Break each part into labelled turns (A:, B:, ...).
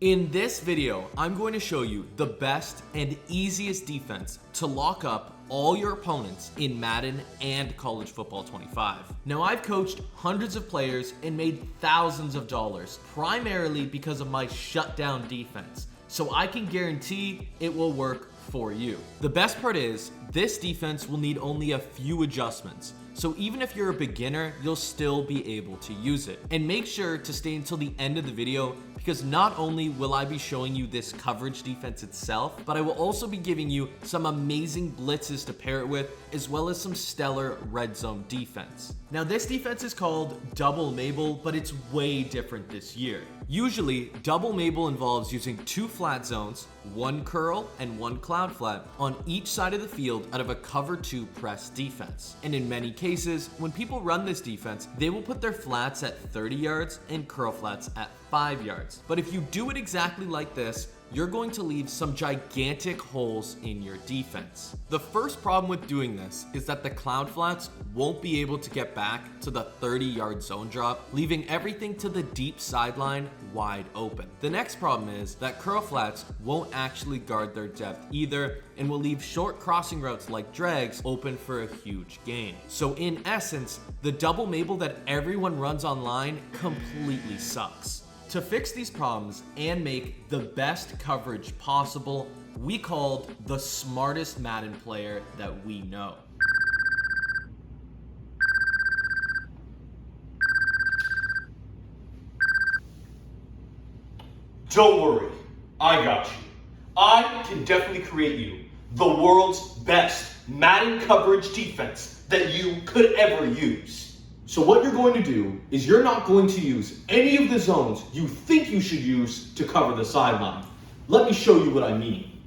A: In this video, I'm going to show you the best and easiest defense to lock up all your opponents in Madden and College Football 25. Now, I've coached hundreds of players and made thousands of dollars, primarily because of my shutdown defense. So I can guarantee it will work for you. The best part is, this defense will need only a few adjustments. So even if you're a beginner, you'll still be able to use it. And make sure to stay until the end of the video, because not only will I be showing you this coverage defense itself, but I will also be giving you some amazing blitzes to pair it with, as well as some stellar red zone defense. Now, this defense is called double Mable, but it's way different this year. Usually, double Mable involves using two flat zones, one curl and one cloud flat on each side of the field out of a cover 2 press defense. And in many cases, when people run this defense, they will put their flats at 30 yards and curl flats at 5 yards. But if you do it exactly like this, you're going to leave some gigantic holes in your defense. The first problem with doing this is that the cloud flats won't be able to get back to the 30-yard zone drop, leaving everything to the deep sideline wide open. The next problem is that curl flats won't actually guard their depth either, and will leave short crossing routes like drags open for a huge gain. So in essence, the double Mable that everyone runs online completely sucks. To fix these problems and make the best coverage possible, we called the smartest Madden player that we know.
B: Don't worry, I got you. I can definitely create you the world's best Madden coverage defense that you could ever use. So what you're going to do is you're not going to use any of the zones you think you should use to cover the sideline. Let me show you what I mean.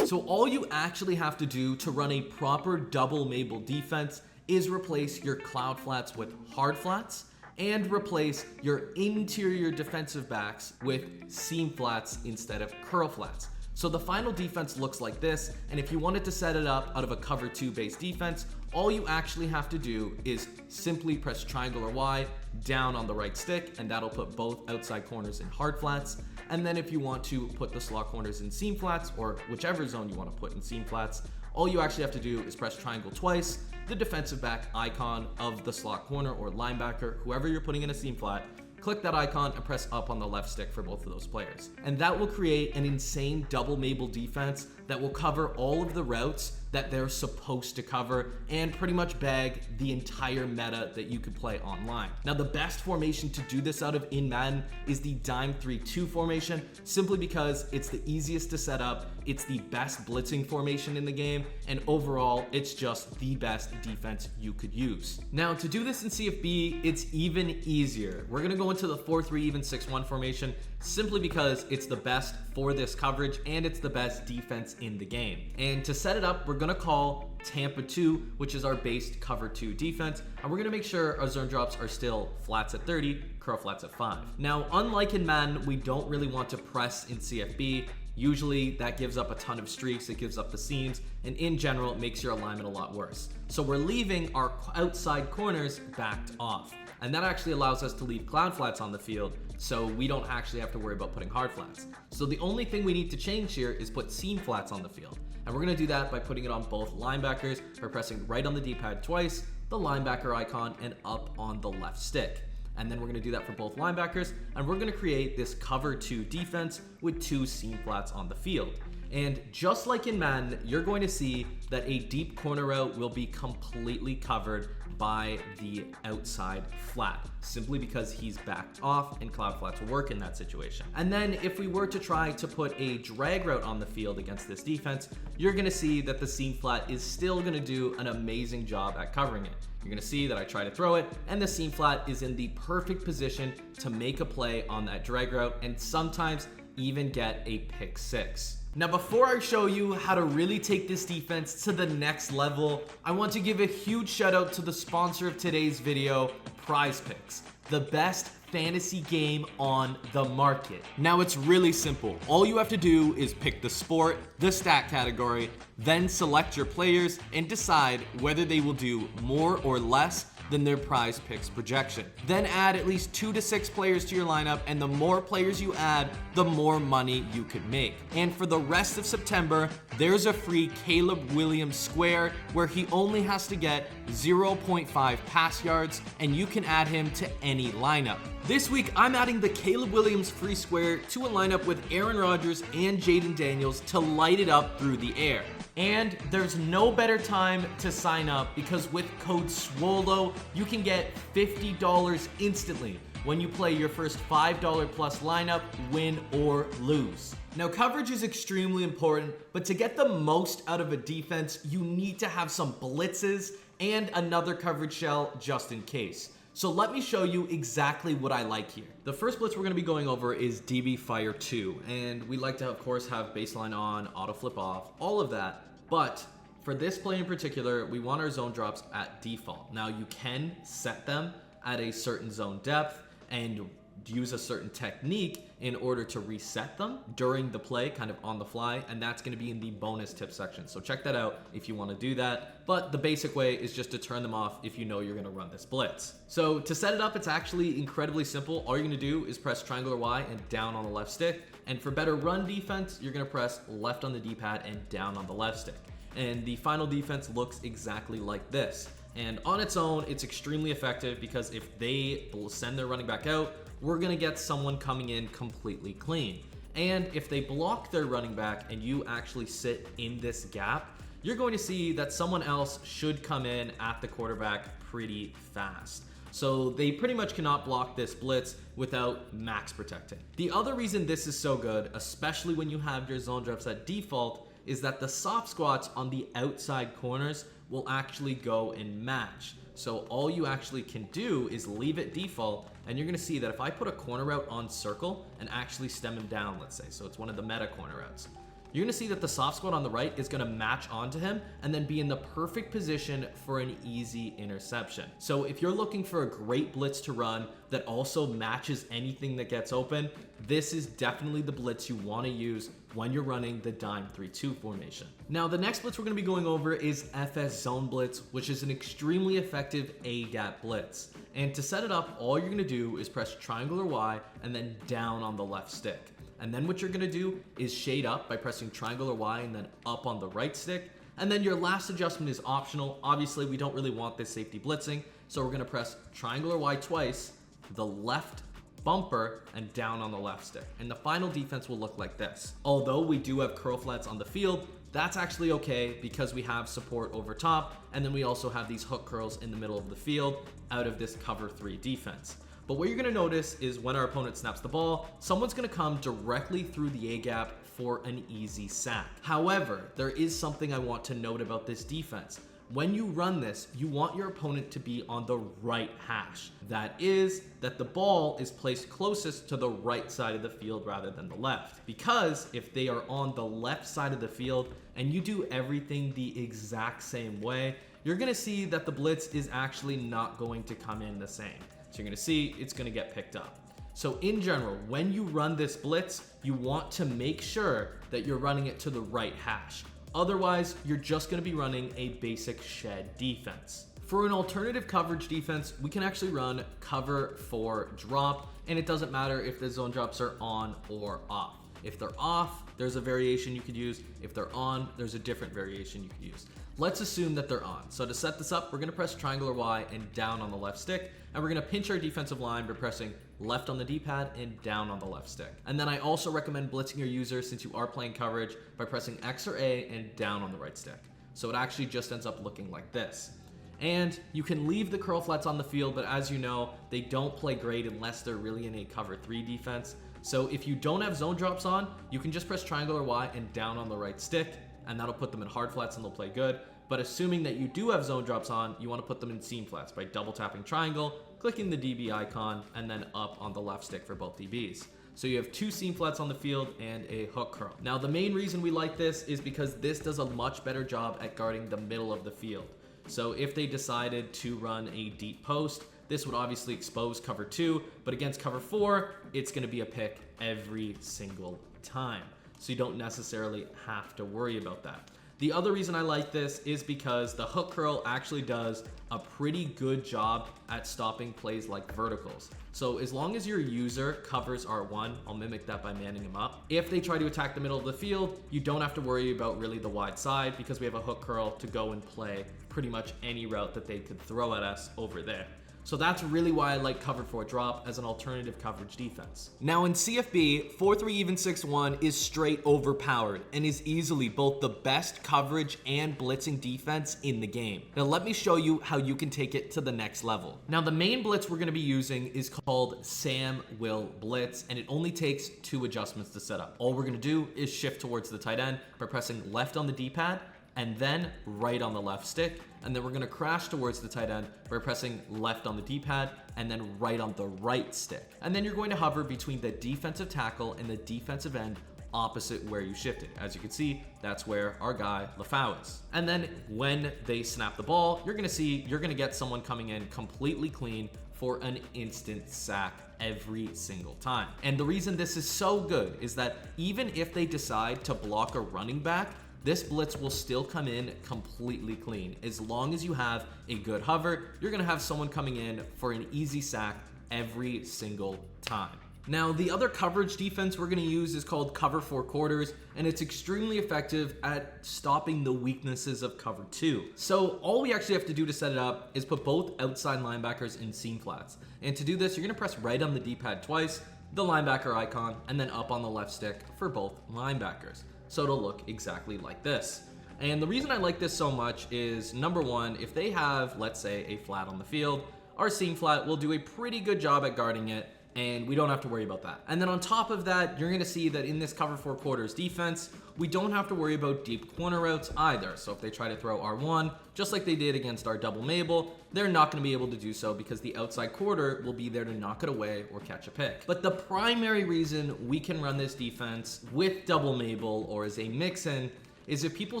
A: So all you actually have to do to run a proper double Mable defense is replace your cloud flats with hard flats and replace your interior defensive backs with seam flats instead of curl flats. So the final defense looks like this, and if you wanted to set it up out of a cover 2 based defense, all you actually have to do is simply press triangle or Y down on the right stick, and that'll put both outside corners in hard flats. And then if you want to put the slot corners in seam flats, or whichever zone you want to put in seam flats, all you actually have to do is press triangle twice, the defensive back icon of the slot corner or linebacker, whoever you're putting in a seam flat, click that icon and press up on the left stick for both of those players. And that will create an insane double Mable defense that will cover all of the routes that they're supposed to cover and pretty much bag the entire meta that you could play online. Now, the best formation to do this out of in Madden is the dime 3-2 formation, simply because it's the easiest to set up, it's the best blitzing formation in the game, and overall, it's just the best defense you could use. Now, to do this in CFB, it's even easier. We're gonna go into the 4-3 even 6-1 formation, simply because it's the best for this coverage and it's the best defense in the game. And to set it up, we're gonna call Tampa 2, which is our based cover 2 defense, and we're gonna make sure our zone drops are still flats at 30, curl flats at 5. Now, unlike in Madden, we don't really want to press in CFB. Usually that gives up a ton of streaks, it gives up the seams, and in general, it makes your alignment a lot worse. So we're leaving our outside corners backed off. And that actually allows us to leave cloud flats on the field, so we don't actually have to worry about putting hard flats. So the only thing we need to change here is put seam flats on the field. And we're gonna do that by putting it on both linebackers by pressing right on the D-pad twice, the linebacker icon, and up on the left stick. And then we're gonna do that for both linebackers, and we're gonna create this cover 2 defense with 2 seam flats on the field. And just like in Madden, you're going to see that a deep corner route will be completely covered by the outside flat, simply because he's backed off and cloud flats will work in that situation. And then if we were to try to put a drag route on the field against this defense, you're gonna see that the seam flat is still gonna do an amazing job at covering it. You're gonna see that I try to throw it, and the seam flat is in the perfect position to make a play on that drag route and sometimes even get a pick 6. Now, before I show you how to really take this defense to the next level, I want to give a huge shout out to the sponsor of today's video, PrizePicks, the best fantasy game on the market. Now, it's really simple. All you have to do is pick the sport, the stat category, then select your players and decide whether they will do more or less than their PrizePicks projection. Then add at least 2 to 6 players to your lineup, and the more players you add, the more money you could make. And for the rest of September, there's a free Caleb Williams square where he only has to get 0.5 pass yards, and you can add him to any lineup. This week, I'm adding the Caleb Williams free square to a lineup with Aaron Rodgers and Jaden Daniels to light it up through the air. And there's no better time to sign up because with code SWOLO, you can get $50 instantly when you play your first $5 plus lineup, win or lose. Now, coverage is extremely important, but to get the most out of a defense, you need to have some blitzes and another coverage shell just in case. So let me show you exactly what I like here. The first blitz we're going to be going over is DB Fire 2, and we like to, of course, have baseline on, auto flip off, all of that. But for this play in particular, we want our zone drops at default. Now, you can set them at a certain zone depth and use a certain technique in order to reset them during the play, kind of on the fly, and that's going to be in the bonus tip section. So check that out if you want to do that. But the basic way is just to turn them off if you know you're going to run this blitz. So to set it up, it's actually incredibly simple. All you're going to do is press triangle or Y and down on the left stick. And for better run defense, you're going to press left on the D-pad and down on the left stick. And the final defense looks exactly like this. And on its own, it's extremely effective because if they send their running back out, we're going to get someone coming in completely clean. And if they block their running back and you actually sit in this gap, you're going to see that someone else should come in at the quarterback pretty fast. So they pretty much cannot block this blitz without max protecting. The other reason this is so good, especially when you have your zone drops at default, is that the soft squats on the outside corners will actually go and match. So all you actually can do is leave it default, and you're gonna see that if I put a corner route on circle and actually stem him down, let's say, so it's one of the meta corner routes, you're gonna see that the soft squat on the right is gonna match onto him and then be in the perfect position for an easy interception. So if you're looking for a great blitz to run that also matches anything that gets open, this is definitely the blitz you wanna use when you're running the dime 3-2 formation. Now, the next blitz we're gonna be going over is FS Zone Blitz, which is an extremely effective A-gap blitz. And to set it up, all you're gonna do is press triangle or Y and then down on the left stick. And then what you're gonna do is shade up by pressing triangle or Y and then up on the right stick. And then your last adjustment is optional. Obviously, we don't really want this safety blitzing, so we're gonna press triangle or Y twice, the left bumper, and down on the left stick. And the final defense will look like this. Although we do have curl flats on the field, that's actually okay because we have support over top, and then we also have these hook curls in the middle of the field out of this cover 3 defense. But what you're gonna notice is when our opponent snaps the ball, someone's gonna come directly through the A-gap for an easy sack. However, there is something I want to note about this defense. When you run this, you want your opponent to be on the right hash. That is, that the ball is placed closest to the right side of the field rather than the left. Because if they are on the left side of the field and you do everything the exact same way, you're gonna see that the blitz is actually not going to come in the same. So you're gonna see it's gonna get picked up. So in general, when you run this blitz, you want to make sure that you're running it to the right hash. Otherwise, you're just gonna be running a basic shed defense. For an alternative coverage defense, we can actually run cover 4 drop, and it doesn't matter if the zone drops are on or off. If they're off, there's a variation you could use. If they're on, there's a different variation you could use. Let's assume that they're on. So to set this up, we're gonna press triangle or Y and down on the left stick, and we're gonna pinch our defensive line by pressing left on the D-pad and down on the left stick. And then I also recommend blitzing your user since you are playing coverage by pressing X or A and down on the right stick. So it actually just ends up looking like this. And you can leave the curl flats on the field, but as you know, they don't play great unless they're really in a cover 3 defense. So if you don't have zone drops on, you can just press triangle or Y and down on the right stick, and that'll put them in hard flats and they'll play good. But assuming that you do have zone drops on, you want to put them in seam flats by double tapping triangle, clicking the DB icon, and then up on the left stick for both DBs. So you have 2 seam flats on the field and a hook curl. Now the main reason we like this is because this does a much better job at guarding the middle of the field. So if they decided to run a deep post, this would obviously expose cover 2, but against cover 4, it's going to be a pick every single time. So you don't necessarily have to worry about that. The other reason I like this is because the hook curl actually does a pretty good job at stopping plays like verticals. So as long as your user covers R1, I'll mimic that by manning him up. If they try to attack the middle of the field, you don't have to worry about really the wide side because we have a hook curl to go and play pretty much any route that they could throw at us over there. So that's really why I like cover 4 drop as an alternative coverage defense. Now in CFB, 4-3 even 6-1 is straight overpowered and is easily both the best coverage and blitzing defense in the game. Now let me show you how you can take it to the next level. Now the main blitz we're gonna be using is called Sam Will Blitz, and it only takes 2 adjustments to set up. All we're gonna do is shift towards the tight end by pressing left on the D-pad and then right on the left stick. And then we're gonna crash towards the tight end by pressing left on the D-pad and then right on the right stick. And then you're going to hover between the defensive tackle and the defensive end opposite where you shifted. As you can see, that's where our guy Lafau is. And then when they snap the ball, you're gonna get someone coming in completely clean for an instant sack every single time. And the reason this is so good is that even if they decide to block a running back, this blitz will still come in completely clean. As long as you have a good hover, you're gonna have someone coming in for an easy sack every single time. Now, the other coverage defense we're gonna use is called cover 4 quarters, and it's extremely effective at stopping the weaknesses of cover 2. So all we actually have to do to set it up is put both outside linebackers in seam flats. And to do this, you're gonna press right on the D-pad twice, the linebacker icon, and then up on the left stick for both linebackers. So it'll look exactly like this. And the reason I like this so much is, number one, if they have, let's say, a flat on the field, our seam flat will do a pretty good job at guarding it, and we don't have to worry about that. And then on top of that, you're gonna see that in this cover 4 quarters defense, we don't have to worry about deep corner routes either. So if they try to throw R1, just like they did against our double Mable, they're not gonna be able to do so because the outside quarter will be there to knock it away or catch a pick. But the primary reason we can run this defense with double Mable or as a mix-in is if people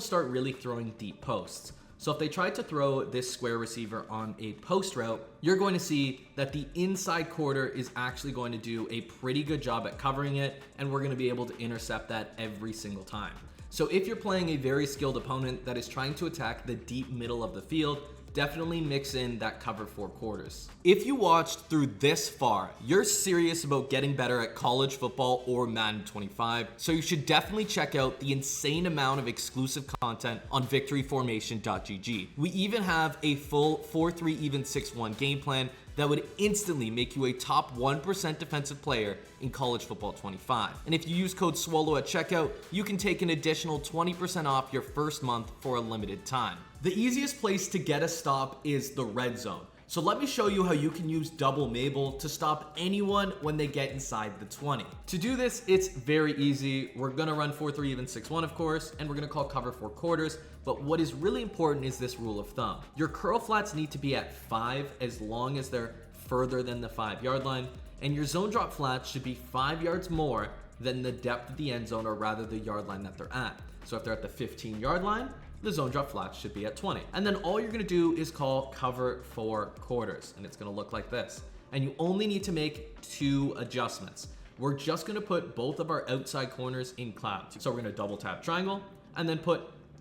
A: start really throwing deep posts. So if they try to throw this square receiver on a post route, you're going to see that the inside quarter is actually going to do a pretty good job at covering it, and we're going to be able to intercept that every single time. So if you're playing a very skilled opponent that is trying to attack the deep middle of the field, definitely mix in that cover 4 quarters. If you watched through this far, you're serious about getting better at college football or Madden 25, so you should definitely check out the insane amount of exclusive content on victoryformation.gg. We even have a full 4-3 even 6-1 game plan that would instantly make you a top 1% defensive player in college football 25. And if you use code SWOLO at checkout, you can take an additional 20% off your first month for a limited time. The easiest place to get a stop is the red zone. So let me show you how you can use double Mable to stop anyone when they get inside the 20. To do this, it's very easy. We're gonna run 4-3 even 6-1, of course, and we're gonna call cover 4 quarters. But what is really important is this rule of thumb. Your curl flats need to be at 5 as long as they're further than the 5-yard line, and your zone drop flats should be 5 yards more than the depth of the end zone, or rather the yard line that they're at. So if they're at the 15-yard line, the zone drop flats should be at 20. And then all you're gonna do is call cover 4 quarters, and it's gonna look like this. And you only need to make 2 adjustments. We're just gonna put both of our outside corners in clouds. So we're gonna double tap triangle, and then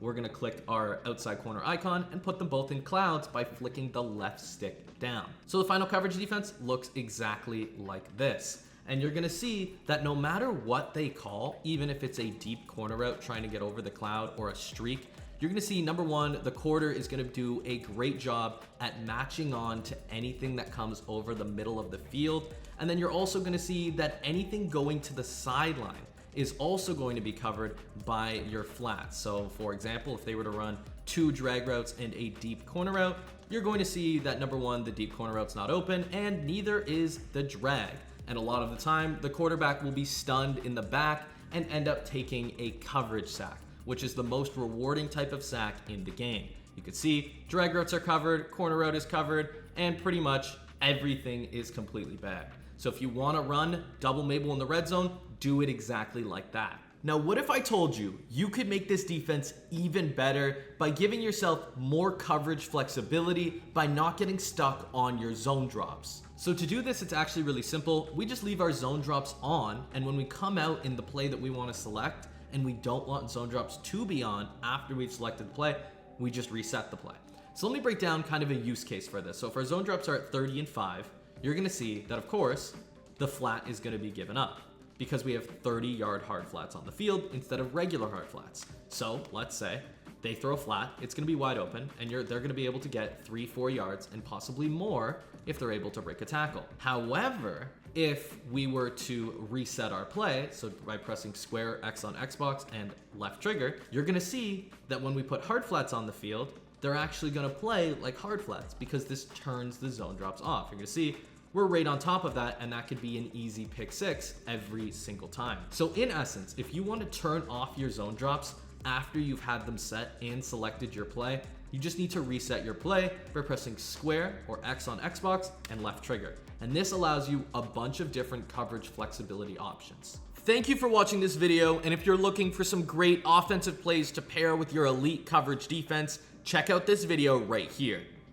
A: we're gonna click our outside corner icon and put them both in clouds by flicking the left stick down. So the final coverage defense looks exactly like this. And you're gonna see that no matter what they call, even if it's a deep corner route trying to get over the cloud or a streak, you're gonna see, number one, the quarter is gonna do a great job at matching on to anything that comes over the middle of the field. And then you're also gonna see that anything going to the sideline is also going to be covered by your flats. So for example, if they were to run 2 drag routes and a deep corner route, you're going to see that, number one, the deep corner route's not open, and neither is the drag. And a lot of the time, the quarterback will be stunned in the back and end up taking a coverage sack, which is the most rewarding type of sack in the game. You can see drag routes are covered, corner route is covered, and pretty much everything is completely bad. So if you want to run double Mable in the red zone, do it exactly like that. Now, what if I told you you could make this defense even better by giving yourself more coverage flexibility by not getting stuck on your zone drops? So to do this, it's actually really simple. We just leave our zone drops on, and when we come out in the play that we want to select, and we don't want zone drops to be on after we've selected the play, we just reset the play. So let me break down kind of a use case for this. So if our zone drops are at 30 and 5, you're gonna see that, of course, the flat is gonna be given up because we have 30-yard hard flats on the field instead of regular hard flats. So let's say they throw a flat, it's gonna be wide open, and they're gonna be able to get 3-4 yards and possibly more if they're able to break a tackle. However, if we were to reset our play, so by pressing square X on Xbox and left trigger, you're gonna see that when we put hard flats on the field, they're actually gonna play like hard flats because this turns the zone drops off. You're gonna see we're right on top of that, and that could be an easy pick 6 every single time. So in essence, if you want to turn off your zone drops after you've had them set and selected your play, you just need to reset your play by pressing square or X on Xbox and left trigger. And this allows you a bunch of different coverage flexibility options. Thank you for watching this video, and if you're looking for some great offensive plays to pair with your elite coverage defense, check out this video right here.